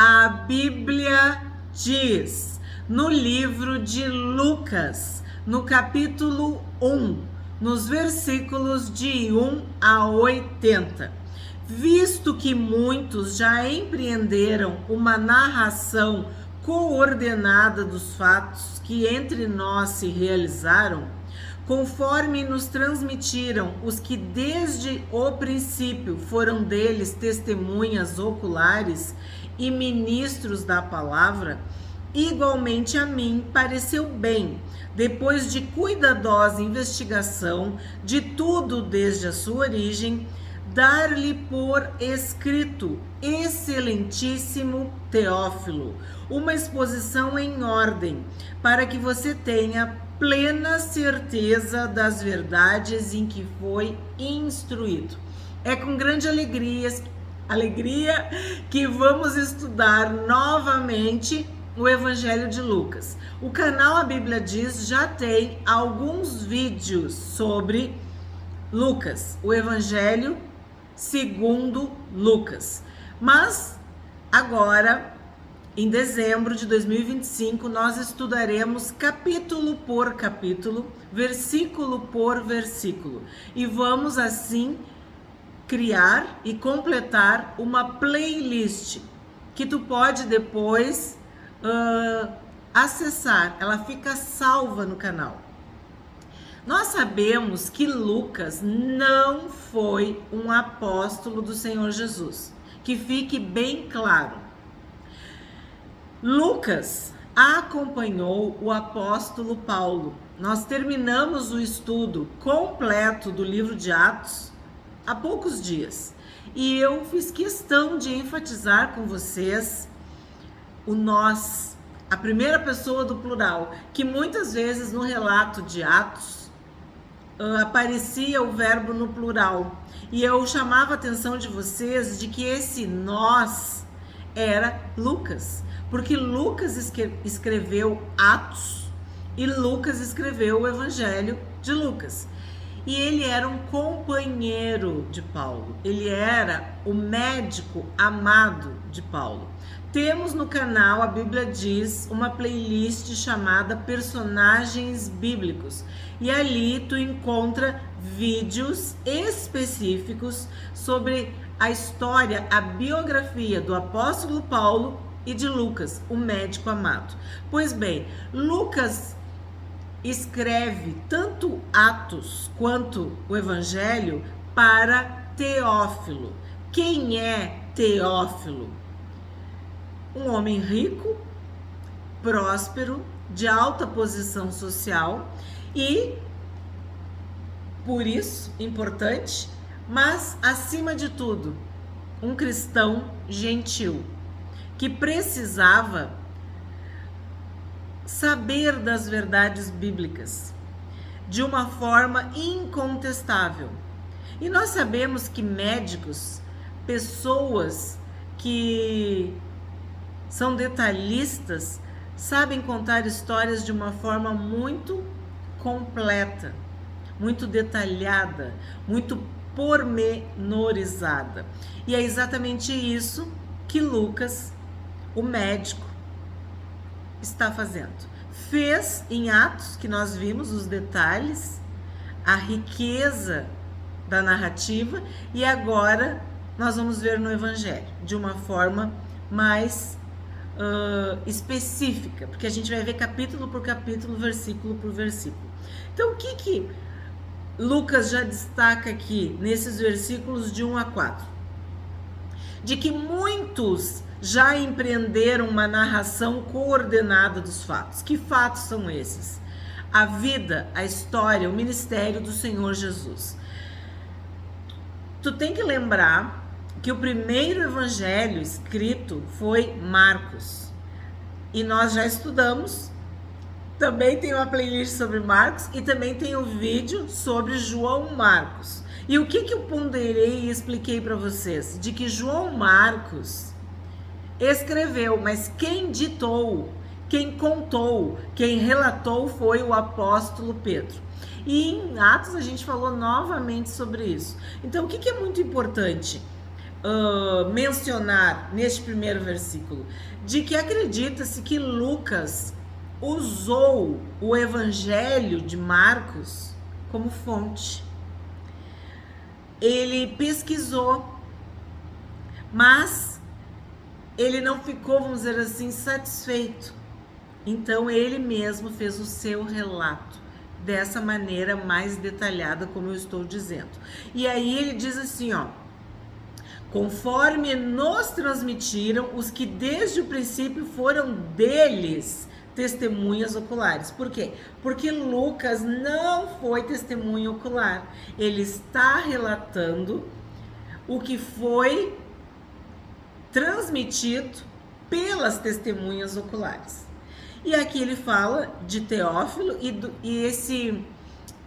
A Bíblia diz no livro de Lucas, no capítulo 1, nos versículos de 1 a 80. Visto que muitos já empreenderam uma narração coordenada dos fatos que entre nós se realizaram, conforme nos transmitiram os que desde o princípio foram deles testemunhas oculares e ministros da palavra, igualmente a mim pareceu bem, depois de cuidadosa investigação de tudo desde a sua origem, dar-lhe por escrito, excelentíssimo Teófilo, uma exposição em ordem, para que você tenha plena certeza das verdades em que foi instruído. É com grande alegria que vamos estudar novamente o Evangelho de Lucas. O canal A Bíblia Diz já tem alguns vídeos sobre Lucas, o Evangelho segundo Lucas. Mas agora, em dezembro de 2025, nós estudaremos capítulo por capítulo, versículo por versículo. E vamos assim criar e completar uma playlist que tu pode depois acessar. Ela fica salva no canal. Nós sabemos que Lucas não foi um apóstolo do Senhor Jesus. Que fique bem claro. Lucas acompanhou o apóstolo Paulo. Nós terminamos o estudo completo do livro de Atos há poucos dias. E eu fiz questão de enfatizar com vocês o nós, a primeira pessoa do plural, que muitas vezes no relato de Atos aparecia o verbo no plural. E eu chamava a atenção de vocês de que esse nós era Lucas, porque Lucas escreveu Atos e Lucas escreveu o Evangelho de Lucas. E ele era um companheiro de Paulo, ele era o médico amado de Paulo. Temos no canal A Bíblia Diz uma playlist chamada Personagens Bíblicos. E ali tu encontra vídeos específicos sobre a história, a biografia do apóstolo Paulo e de Lucas, o médico amado. Pois bem, Lucas escreve tanto Atos quanto o Evangelho para Teófilo. Quem é Teófilo? Um homem rico, próspero, de alta posição social e, por isso, importante, mas, acima de tudo, um cristão gentil, que precisava saber das verdades bíblicas de uma forma incontestável. E nós sabemos que médicos, pessoas que são detalhistas, sabem contar histórias de uma forma muito completa, muito detalhada, muito pormenorizada. E é exatamente isso que Lucas, o médico, está fazendo. Fez em Atos, que nós vimos os detalhes, a riqueza da narrativa, e agora nós vamos ver no Evangelho, de uma forma mais específica, porque a gente vai ver capítulo por capítulo, versículo por versículo. Então, o que Lucas já destaca aqui, nesses versículos de 1 a 4? De que muitos já empreenderam uma narração coordenada dos fatos. Que fatos são esses? A vida, a história, o ministério do Senhor Jesus. Tu tem que lembrar que o primeiro evangelho escrito foi Marcos. E nós já estudamos. Também tem uma playlist sobre Marcos e também tem um vídeo sobre João Marcos. E o que eu ponderei e expliquei para vocês? De que João Marcos escreveu, mas quem ditou, quem contou, quem relatou foi o apóstolo Pedro. E em Atos a gente falou novamente sobre isso. Então, o que é muito importante? mencionar neste primeiro versículo? De que acredita-se que Lucas usou o Evangelho de Marcos como fonte. Ele pesquisou, mas ele não ficou, vamos dizer assim, satisfeito. Então ele mesmo fez o seu relato dessa maneira mais detalhada, como eu estou dizendo. E aí ele diz assim, ó: conforme nos transmitiram os que desde o princípio foram deles testemunhas oculares. Por quê? Porque Lucas não foi testemunha ocular. Ele está relatando o que foi transmitido pelas testemunhas oculares. E aqui ele fala de Teófilo e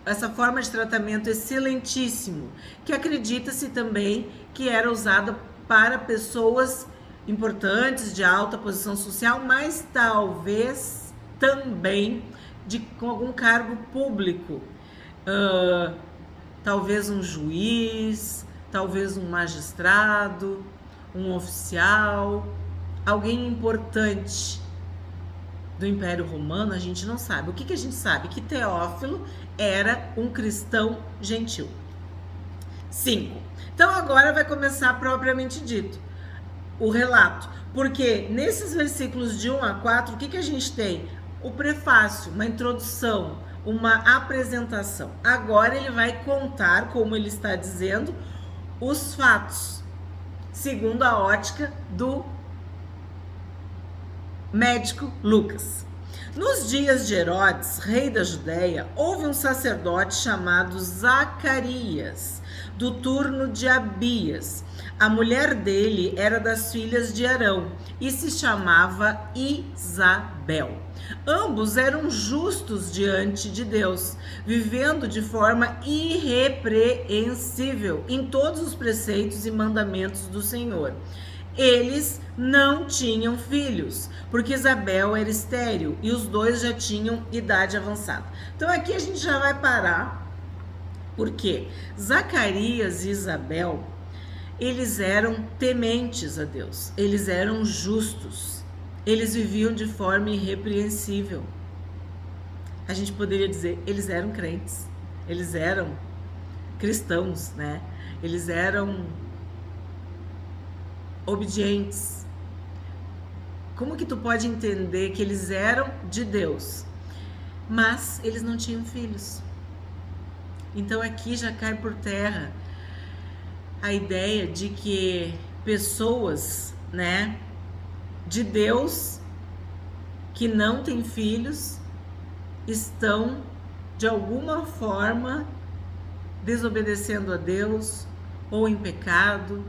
essa forma de tratamento excelentíssimo, que acredita-se também que era usada para pessoas importantes, de alta posição social, mas talvez também com algum cargo público. Talvez um juiz, talvez um magistrado, um oficial, alguém importante do Império Romano. A gente não sabe. O que a gente sabe? Que Teófilo era um cristão gentil. 5. Então agora vai começar propriamente dito o relato, porque nesses versículos de 1 a 4, o que a gente tem? O prefácio, uma introdução, uma apresentação. Agora ele vai contar, como ele está dizendo, os fatos, segundo a ótica do médico Lucas. Nos dias de Herodes, rei da Judéia, houve um sacerdote chamado Zacarias, do turno de Abias. A mulher dele era das filhas de Arão e se chamava Isabel. Ambos eram justos diante de Deus, vivendo de forma irrepreensível em todos os preceitos e mandamentos do Senhor. Eles não tinham filhos, porque Isabel era estéril e os dois já tinham idade avançada. Então aqui a gente já vai parar, porque Zacarias e Isabel, eles eram tementes a Deus, eles eram justos, eles viviam de forma irrepreensível. A gente poderia dizer, eles eram crentes, eles eram cristãos, né? Eles eram obedientes. Como que tu pode entender que eles eram de Deus, mas eles não tinham filhos? Então aqui já cai por terra a ideia de que pessoas, né, de Deus que não têm filhos estão de alguma forma desobedecendo a Deus, ou em pecado,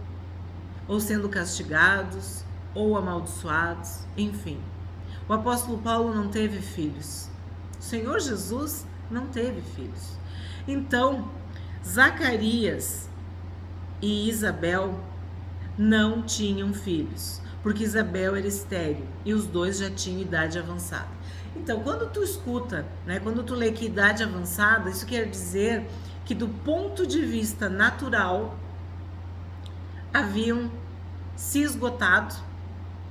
ou sendo castigados, ou amaldiçoados, enfim. O apóstolo Paulo não teve filhos. O Senhor Jesus não teve filhos. Então, Zacarias e Isabel não tinham filhos, porque Isabel era estéril e os dois já tinham idade avançada. Então, quando tu escuta, né, quando tu lê que idade avançada, isso quer dizer que do ponto de vista natural haviam se esgotado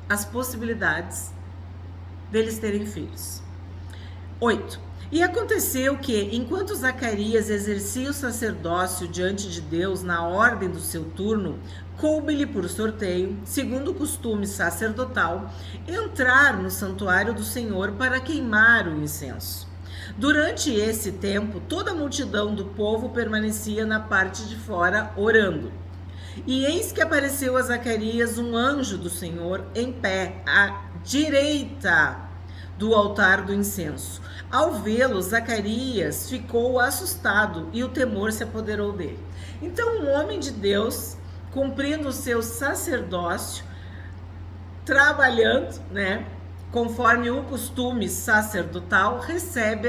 as possibilidades deles terem filhos. 8. E aconteceu que, enquanto Zacarias exercia o sacerdócio diante de Deus na ordem do seu turno, coube-lhe por sorteio, segundo o costume sacerdotal, entrar no santuário do Senhor para queimar o incenso. Durante esse tempo, toda a multidão do povo permanecia na parte de fora orando. E eis que apareceu a Zacarias um anjo do Senhor em pé à direita do altar do incenso. Ao vê-lo, Zacarias ficou assustado e o temor se apoderou dele. Então, um homem de Deus, cumprindo o seu sacerdócio, trabalhando, né, conforme o costume sacerdotal, recebe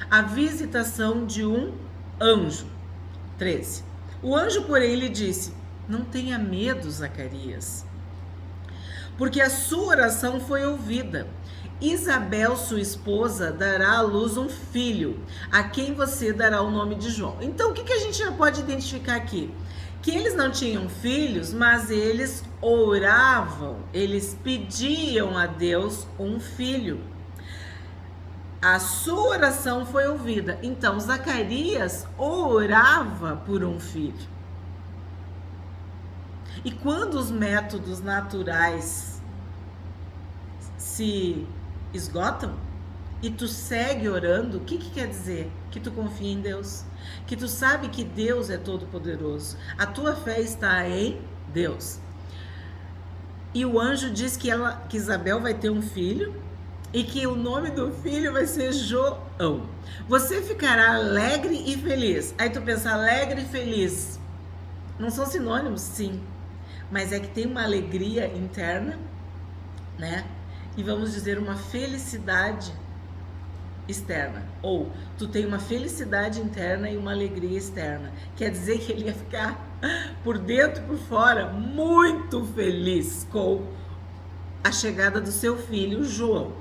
a visitação de um anjo. 13. O anjo, porém, lhe disse: não tenha medo, Zacarias, porque a sua oração foi ouvida. Isabel, sua esposa, dará à luz um filho, a quem você dará o nome de João. Então, o que a gente já pode identificar aqui? que eles não tinham filhos, mas eles oravam, eles pediam a Deus um filho. A sua oração foi ouvida. Então, Zacarias orava por um filho. E quando os métodos naturais se esgotam e tu segue orando, o que quer dizer? Que tu confia em Deus, que tu sabe que Deus é todo-poderoso. A tua fé está em Deus. E o anjo diz que Isabel vai ter um filho e que o nome do filho vai ser João. Você ficará alegre e feliz. Aí tu pensa, alegre e feliz não são sinônimos? Sim, mas é que tem uma alegria interna, né? E vamos dizer uma felicidade externa. Ou tu tem uma felicidade interna e uma alegria externa. Quer dizer que ele ia ficar por dentro e por fora muito feliz com a chegada do seu filho João.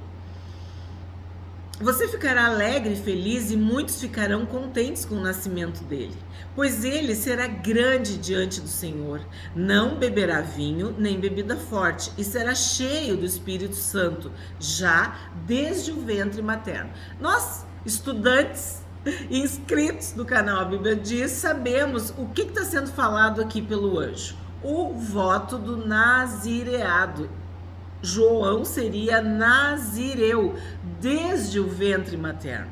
Você ficará alegre e feliz, e muitos ficarão contentes com o nascimento dele, pois ele será grande diante do Senhor. Não beberá vinho nem bebida forte, e será cheio do Espírito Santo, já desde o ventre materno. Nós, estudantes e inscritos do canal A Bíblia Diz, sabemos o que está sendo falado aqui pelo anjo. O voto do nazireado. João seria nazireu desde o ventre materno.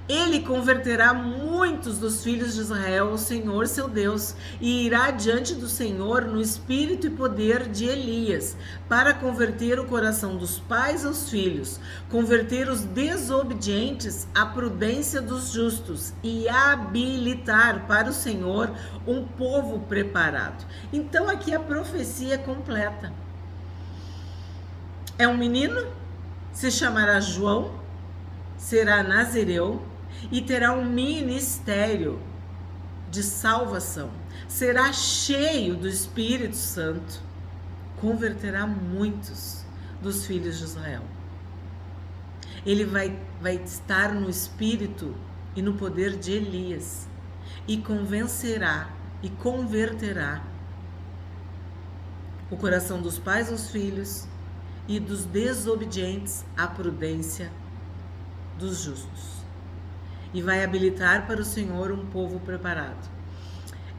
Ele converterá muitos dos filhos de Israel ao Senhor seu Deus, e irá diante do Senhor no espírito e poder de Elias, para converter o coração dos pais aos filhos, converter os desobedientes à prudência dos justos e habilitar para o Senhor um povo preparado. Então aqui a profecia é completa. É um menino, se chamará João, será nazireu e terá um ministério de salvação. Será cheio do Espírito Santo, converterá muitos dos filhos de Israel. Ele vai estar no espírito e no poder de Elias, e convencerá e converterá o coração dos pais aos filhos, e dos desobedientes à prudência dos justos. E vai habilitar para o Senhor um povo preparado.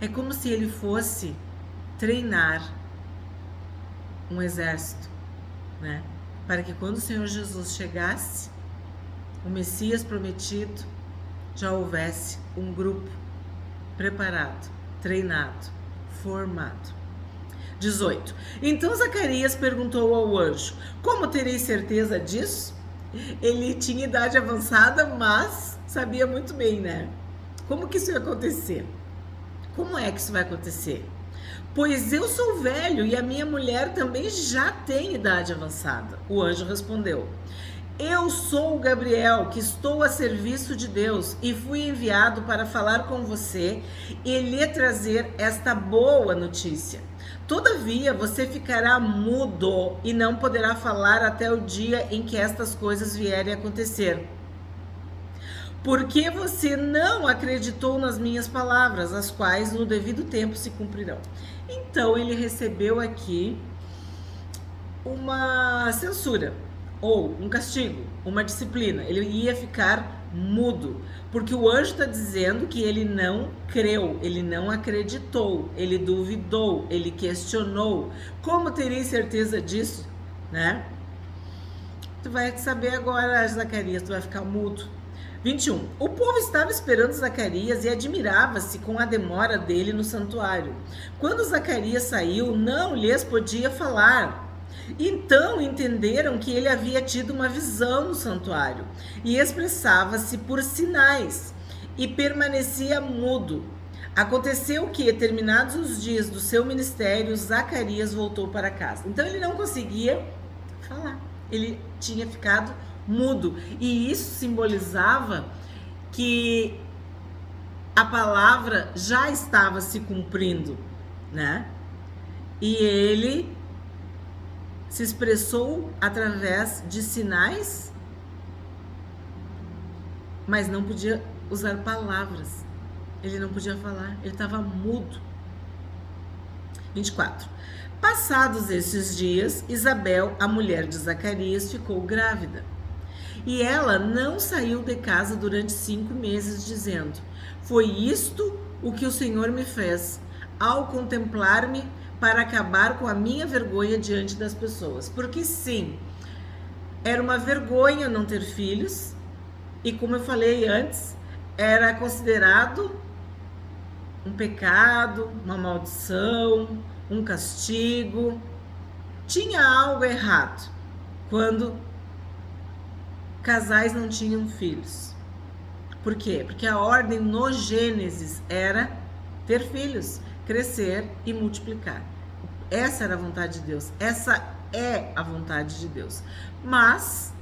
É como se ele fosse treinar um exército, né? Para que quando o Senhor Jesus chegasse, o Messias prometido, já houvesse um grupo preparado, treinado, formado. 18. Então Zacarias perguntou ao anjo: como terei certeza disso? Ele tinha idade avançada, mas sabia muito bem, né? Como que isso ia acontecer? Como é que isso vai acontecer? Pois eu sou velho e a minha mulher também já tem idade avançada. O anjo respondeu: eu sou o Gabriel, que estou a serviço de Deus, e fui enviado para falar com você e lhe trazer esta boa notícia. Todavia, você ficará mudo e não poderá falar até o dia em que estas coisas vierem a acontecer. Porque você não acreditou nas minhas palavras, as quais no devido tempo se cumprirão. Então, ele recebeu aqui uma censura, ou um castigo, uma disciplina. Ele ia ficar mudo, porque o anjo está dizendo que ele não creu, ele não acreditou, ele duvidou, ele questionou. Como teria certeza disso, né? Tu vai saber agora, Zacarias, tu vai ficar mudo. 21. O povo estava esperando Zacarias e admirava-se com a demora dele no santuário. Quando Zacarias saiu, não lhes podia falar. Então entenderam que ele havia tido uma visão no santuário e expressava-se por sinais e permanecia mudo. Aconteceu que, terminados os dias do seu ministério, Zacarias voltou para casa. Então ele não conseguia falar, ele tinha ficado mudo, e isso simbolizava que a palavra já estava se cumprindo, né? E ele se expressou através de sinais, mas não podia usar palavras. Ele não podia falar, ele estava mudo. 24. Passados esses dias, Isabel, a mulher de Zacarias, ficou grávida. E ela não saiu de casa durante 5 meses, dizendo: foi isto o que o Senhor me fez, ao contemplar-me para acabar com a minha vergonha diante das pessoas. Porque sim, era uma vergonha não ter filhos, e como eu falei antes, era considerado um pecado, uma maldição, um castigo. Tinha algo errado quando casais não tinham filhos. Por quê? Porque a ordem no Gênesis era ter filhos, crescer e multiplicar. Essa era a vontade de Deus. Essa é a vontade de Deus. Mas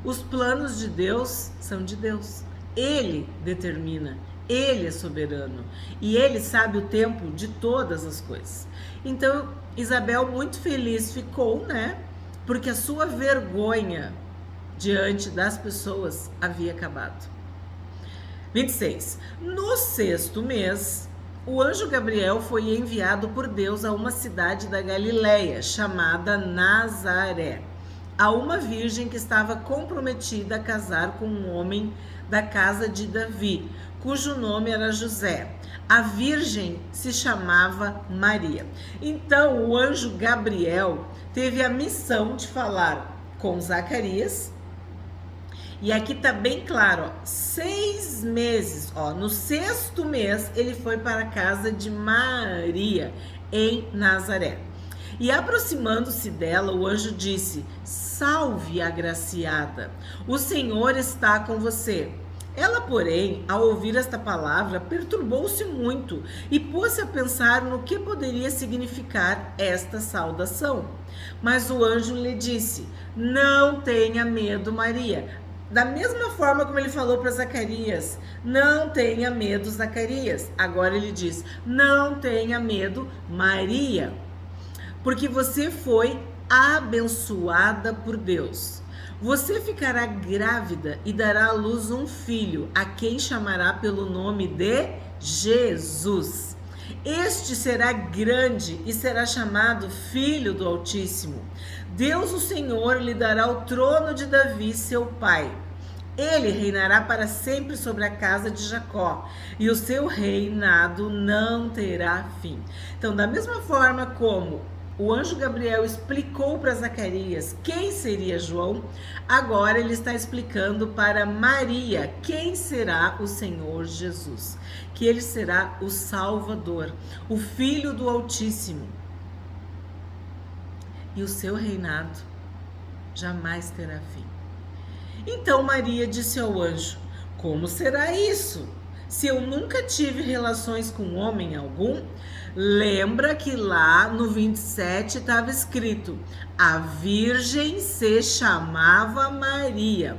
os planos de Deus são de Deus. Ele determina, ele é soberano e ele sabe o tempo de todas as coisas. Então, Isabel muito feliz ficou, né? Porque a sua vergonha diante das pessoas havia acabado. 26. No 6º mês, o anjo Gabriel foi enviado por Deus a uma cidade da Galileia, chamada Nazaré, a uma virgem que estava comprometida a casar com um homem da casa de Davi, cujo nome era José. A virgem se chamava Maria. Então, o anjo Gabriel teve a missão de falar com Zacarias. E aqui tá bem claro, ó, 6 meses, ó, no 6º mês ele foi para a casa de Maria, em Nazaré. E aproximando-se dela, o anjo disse: salve, agraciada, o Senhor está com você. Ela, porém, ao ouvir esta palavra, perturbou-se muito e pôs-se a pensar no que poderia significar esta saudação. Mas o anjo lhe disse: não tenha medo, Maria. Da mesma forma como ele falou para Zacarias: não tenha medo, Zacarias. Agora ele diz: não tenha medo, Maria, porque você foi abençoada por Deus. Você ficará grávida e dará à luz um filho, a quem chamará pelo nome de Jesus. Este será grande e será chamado Filho do Altíssimo. Deus, o Senhor, lhe dará o trono de Davi, seu pai. Ele reinará para sempre sobre a casa de Jacó, e o seu reinado não terá fim. Então, da mesma forma como o anjo Gabriel explicou para Zacarias quem seria João, agora ele está explicando para Maria quem será o Senhor Jesus, que ele será o Salvador, o Filho do Altíssimo. E o seu reinado jamais terá fim. Então Maria disse ao anjo: como será isso, se eu nunca tive relações com homem algum? Lembra que lá no 27 estava escrito: a virgem se chamava Maria.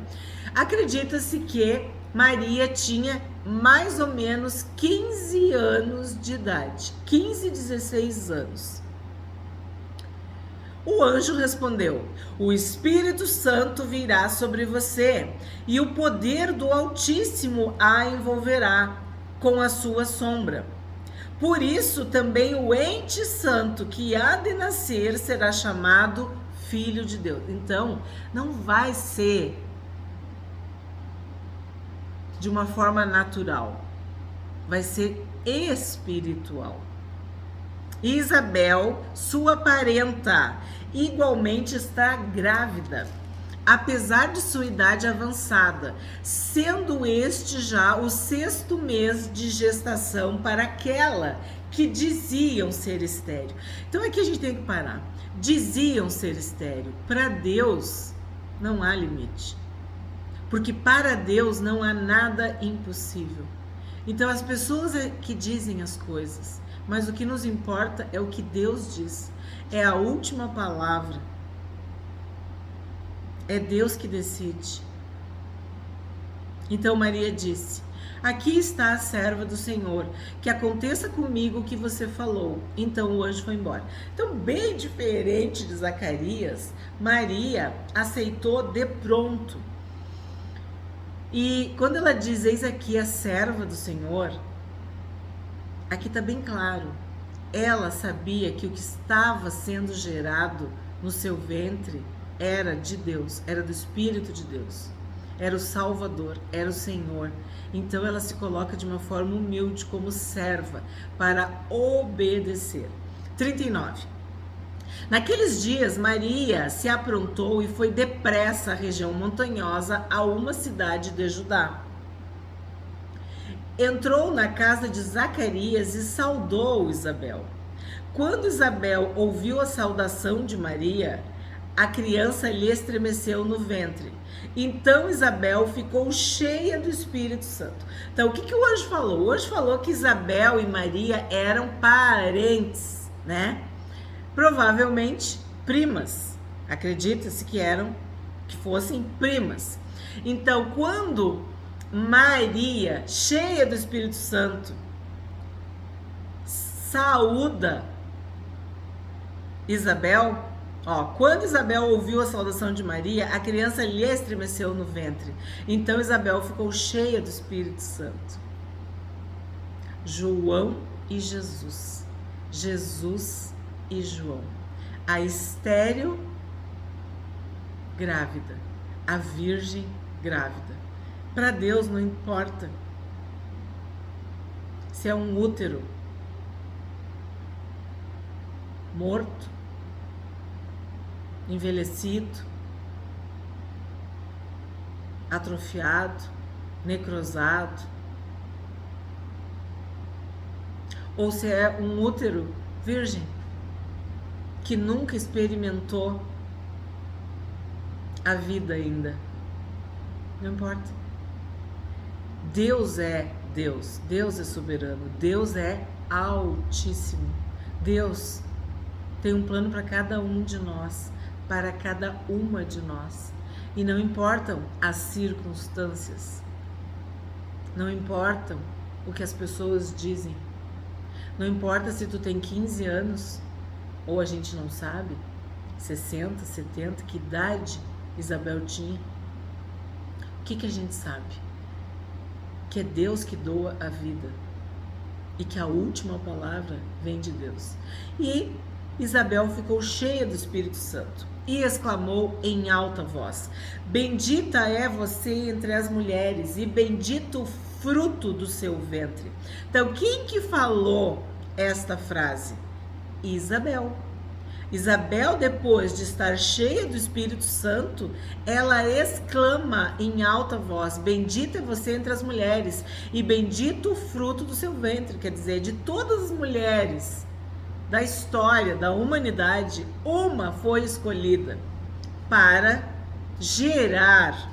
Acredita-se que Maria tinha mais ou menos 15 anos de idade, 15, 16 anos. O anjo respondeu: o Espírito Santo virá sobre você, e o poder do Altíssimo a envolverá com a sua sombra. Por isso também o ente santo que há de nascer será chamado Filho de Deus. Então, não vai ser de uma forma natural, vai ser espiritual. Isabel, sua parenta, igualmente está grávida, apesar de sua idade avançada, sendo este já o 6º mês de gestação para aquela que diziam ser estéril. Então aqui a gente tem que parar. Diziam ser estéril. Para Deus não há limite, porque para Deus não há nada impossível. Então as pessoas que dizem as coisas, mas o que nos importa é o que Deus diz. É a última palavra. É Deus que decide. Então Maria disse: aqui está a serva do Senhor, que aconteça comigo o que você falou. Então o anjo foi embora. Então, bem diferente de Zacarias, Maria aceitou de pronto. E quando ela diz: eis aqui a serva do Senhor, Aqui está bem claro. Ela sabia que o que estava sendo gerado no seu ventre era de Deus, era do Espírito de Deus, era o Salvador, era o Senhor. Então ela se coloca de uma forma humilde como serva para obedecer. 39. Naqueles dias, Maria se aprontou e foi depressa à região montanhosa a uma cidade de Judá. Entrou na casa de Zacarias e saudou Isabel. Quando Isabel ouviu a saudação de Maria, a criança lhe estremeceu no ventre. Então Isabel ficou cheia do Espírito Santo. Então, o que o anjo falou? O anjo falou que Isabel e Maria eram parentes, né? Provavelmente primas. Acredita-se que fossem primas. Então, quando Maria, cheia do Espírito Santo, saúda Isabel, quando Isabel ouviu a saudação de Maria, a criança lhe estremeceu no ventre. Então Isabel ficou cheia do Espírito Santo. João e Jesus. Jesus e João. A estéril grávida. A virgem grávida. Para Deus não importa se é um útero morto, envelhecido, atrofiado, necrosado, ou se é um útero virgem que nunca experimentou a vida ainda. Não importa. Deus é Deus, Deus é soberano, Deus é altíssimo. Deus tem um plano para cada um de nós, para cada uma de nós. E não importam as circunstâncias, não importam o que as pessoas dizem, não importa se tu tem 15 anos, ou a gente não sabe, 60, 70, que idade Isabel tinha. O que a gente sabe? Que é Deus que doa a vida e que a última palavra vem de Deus. E Isabel ficou cheia do Espírito Santo e exclamou em alta voz: bendita é você entre as mulheres e bendito o fruto do seu ventre. Então, quem que falou esta frase? Isabel. Isabel, depois de estar cheia do Espírito Santo, ela exclama em alta voz: bendita é você entre as mulheres e bendito o fruto do seu ventre. Quer dizer, de todas as mulheres da história, da humanidade, uma foi escolhida para gerar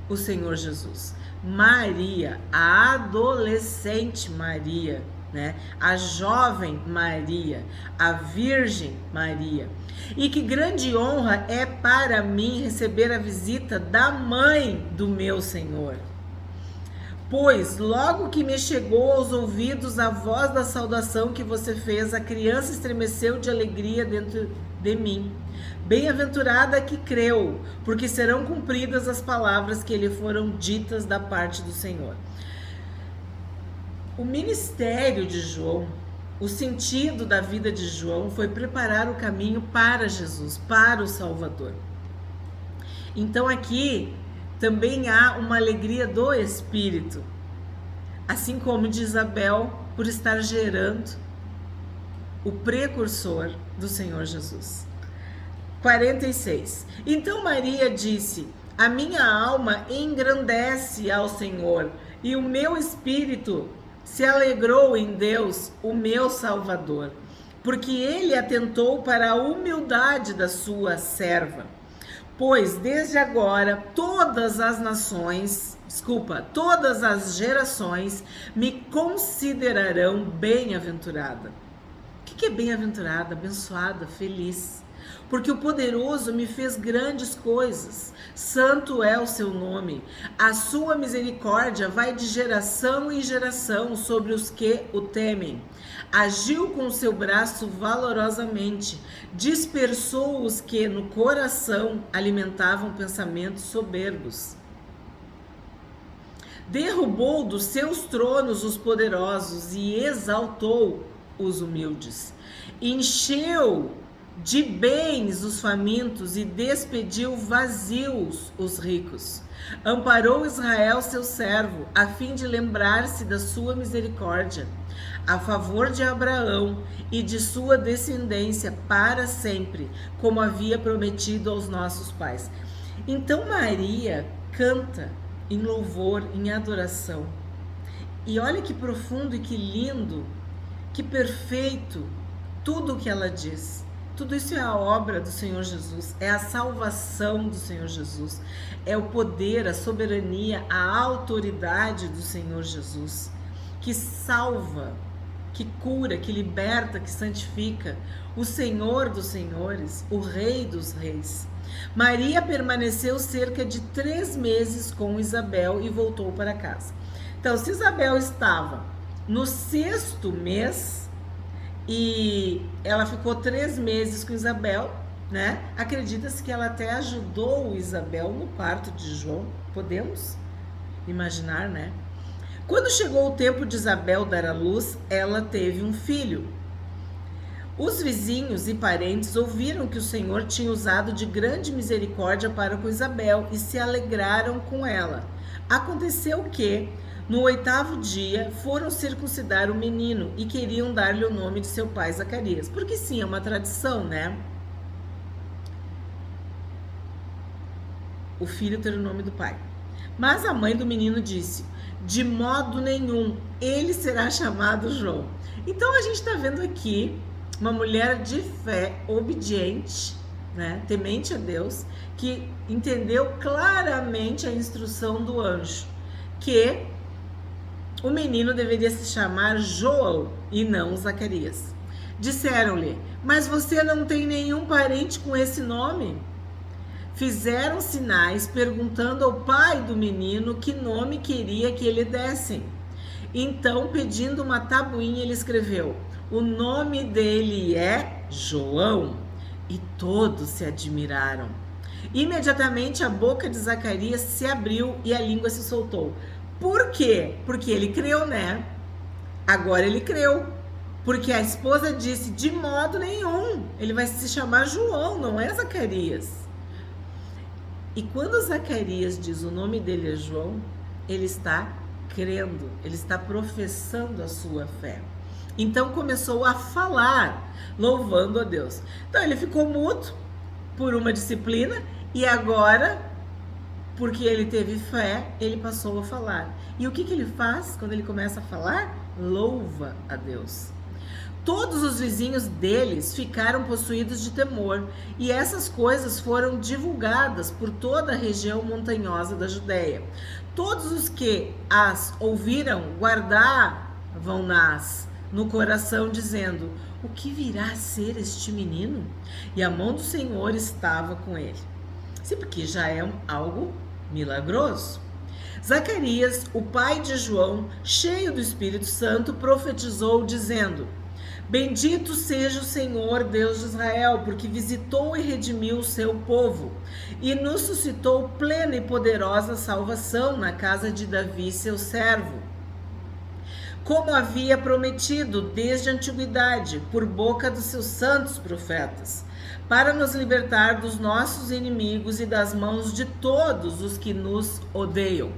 o Senhor Jesus. Maria, a adolescente Maria, né? A jovem Maria, a Virgem Maria. E que grande honra é para mim receber a visita da mãe do meu Senhor. Pois logo que me chegou aos ouvidos a voz da saudação que você fez, a criança estremeceu de alegria dentro de mim. Bem-aventurada que creu, porque serão cumpridas as palavras que lhe foram ditas da parte do Senhor. O ministério de João, o sentido da vida de João foi preparar o caminho para Jesus, para o Salvador. Então aqui também há uma alegria do Espírito, assim como de Isabel por estar gerando o precursor do Senhor Jesus. 46. Então Maria disse: a minha alma engrandece ao Senhor e o meu espírito se alegrou em Deus, o meu Salvador, porque ele atentou para a humildade da sua serva. Pois desde agora todas as gerações me considerarão bem-aventurada. O que é bem-aventurada? Abençoada, feliz. Porque o poderoso me fez grandes coisas. Santo é o seu nome. A sua misericórdia vai de geração em geração sobre os que o temem. Agiu com o seu braço valorosamente. Dispersou os que no coração alimentavam pensamentos soberbos. derrubou dos seus tronos os poderosos e exaltou os humildes. Encheu de bens os famintos e despediu vazios os ricos. Amparou Israel, seu servo, a fim de lembrar-se da sua misericórdia, a favor de Abraão e de sua descendência para sempre, como havia prometido aos nossos pais. Então Maria canta em louvor, em adoração. E olha que profundo e que lindo, que perfeito tudo o que ela diz. Tudo isso é a obra do Senhor Jesus, é a salvação do Senhor Jesus, é o poder, a soberania, a autoridade do Senhor Jesus, que salva, que cura, que liberta, que santifica, o Senhor dos senhores, o Rei dos reis. Maria permaneceu cerca de 3 meses com Isabel e voltou para casa. Então, se Isabel estava no 6º mês, e ela ficou 3 meses com Isabel, né? Acredita-se que ela até ajudou Isabel no parto de João. Podemos imaginar, né? Quando chegou o tempo de Isabel dar à luz, ela teve um filho. Os vizinhos e parentes ouviram que o Senhor tinha usado de grande misericórdia para com Isabel e se alegraram com ela. Aconteceu que, no 8º dia, foram circuncidar o menino e queriam dar-lhe o nome de seu pai Zacarias. Porque sim, é uma tradição, né? O filho ter o nome do pai. Mas a mãe do menino disse: de modo nenhum, ele será chamado João. Então a gente está vendo aqui uma mulher de fé, obediente, né? Temente a Deus, que entendeu claramente a instrução do anjo, que o menino deveria se chamar João e não Zacarias. Disseram-lhe: mas você não tem nenhum parente com esse nome? Fizeram sinais perguntando ao pai do menino que nome queria que ele dessem. Então, pedindo uma tabuinha, ele escreveu: o nome dele é João. E todos se admiraram. Imediatamente a boca de Zacarias se abriu e a língua se soltou. Por quê? Porque ele creu, né? Agora ele creu. Porque a esposa disse: de modo nenhum, ele vai se chamar João, não é Zacarias. E quando Zacarias diz o nome dele é João, ele está crendo, ele está professando a sua fé. Então começou a falar, louvando a Deus. Então ele ficou mudo por uma disciplina e agora, porque ele teve fé, ele passou a falar. E o que ele faz quando ele começa a falar? Louva a Deus. Todos os vizinhos deles ficaram possuídos de temor, e essas coisas foram divulgadas por toda a região montanhosa da Judéia. Todos os que as ouviram guardavam-nas no coração, dizendo: o que virá a ser este menino? E a mão do Senhor estava com ele. Sim, porque já é algo milagroso. Zacarias, o pai de João, cheio do Espírito Santo, profetizou, dizendo: bendito seja o Senhor, Deus de Israel, porque visitou e redimiu o seu povo, e nos suscitou plena e poderosa salvação na casa de Davi, seu servo, como havia prometido desde a antiguidade, por boca dos seus santos profetas, para nos libertar dos nossos inimigos e das mãos de todos os que nos odeiam,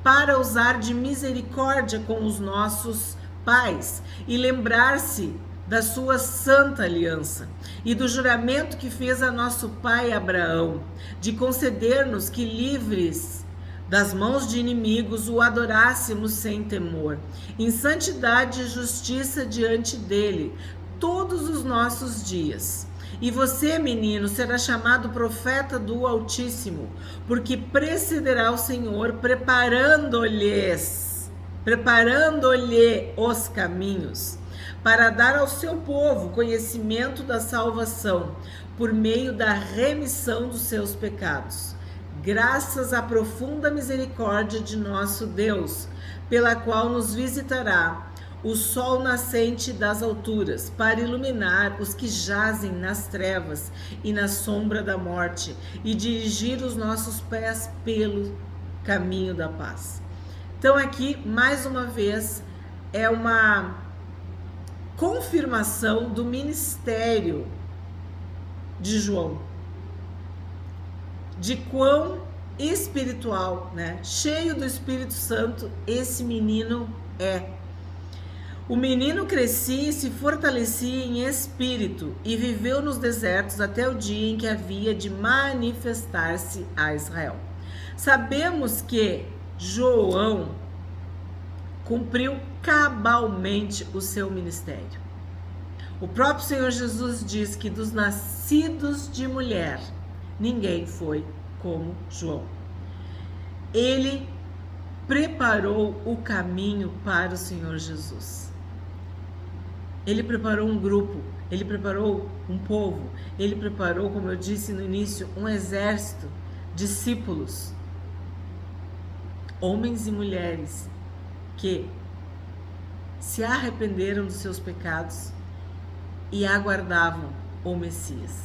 para usar de misericórdia com os nossos pais e lembrar-se da sua santa aliança e do juramento que fez a nosso pai Abraão, de conceder-nos que, livres das mãos de inimigos, o adorássemos sem temor, em santidade e justiça diante dele, todos os nossos dias. E você, menino, será chamado profeta do Altíssimo, porque precederá o Senhor, preparando-lhe os caminhos, para dar ao seu povo conhecimento da salvação, por meio da remissão dos seus pecados, graças à profunda misericórdia de nosso Deus, pela qual nos visitará o sol nascente das alturas, para iluminar os que jazem nas trevas e na sombra da morte, e dirigir os nossos pés pelo caminho da paz. Então aqui, mais uma vez, é uma confirmação do ministério de João, de quão espiritual, né? Cheio do Espírito Santo, esse menino é. O menino crescia e se fortalecia em espírito e viveu nos desertos até o dia em que havia de manifestar-se a Israel. Sabemos que João cumpriu cabalmente o seu ministério. O próprio Senhor Jesus diz que dos nascidos de mulher, ninguém foi como João. Ele preparou o caminho para o Senhor Jesus. Ele preparou um grupo, ele preparou um povo, ele preparou, como eu disse no início, um exército, discípulos, homens e mulheres que se arrependeram dos seus pecados e aguardavam o Messias.